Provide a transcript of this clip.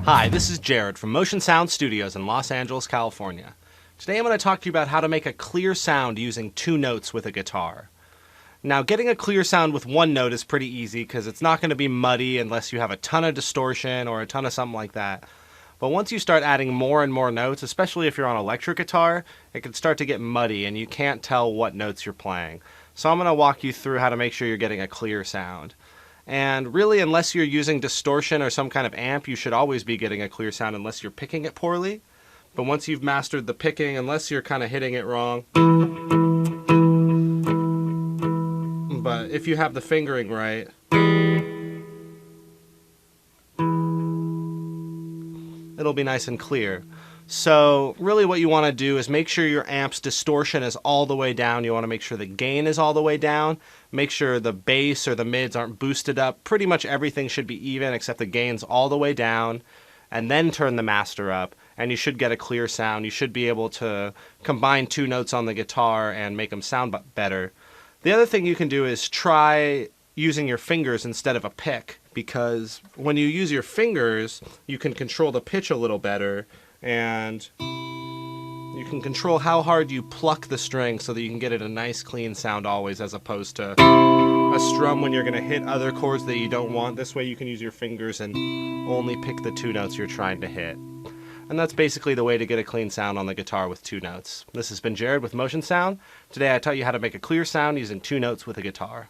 Hi, this is Jared from Motion Sound Studios in Los Angeles, California. Today I'm going to talk to you about how to make a clear sound using two notes with a guitar. Now, getting a clear sound with one note is pretty easy because it's not going to be muddy unless you have a ton of distortion or a ton of something like that. But once you start adding more and more notes, especially if you're on electric guitar, it can start to get muddy and you can't tell what notes you're playing. So I'm going to walk you through how to make sure you're getting a clear sound. And really, unless you're using distortion or some kind of amp, you should always be getting a clear sound unless you're picking it poorly. But once you've mastered the picking, unless you're kind of hitting it wrong. But if you have the fingering right, it'll be nice and clear. So really what you want to do is make sure your amp's distortion is all the way down. You want to make sure the gain is all the way down. Make sure the bass or the mids aren't boosted up. Pretty much everything should be even except the gain's all the way down. And then turn the master up and you should get a clear sound. You should be able to combine two notes on the guitar and make them sound better. The other thing you can do is try using your fingers instead of a pick, because when you use your fingers, you can control the pitch a little better and you can control how hard you pluck the string so that you can get it a nice clean sound always, as opposed to a strum when you're going to hit other chords that you don't want. This way you can use your fingers and only pick the two notes you're trying to hit. And that's basically the way to get a clean sound on the guitar with two notes. This has been Jared with Motion Sound. Today I taught you how to make a clear sound using two notes with a guitar.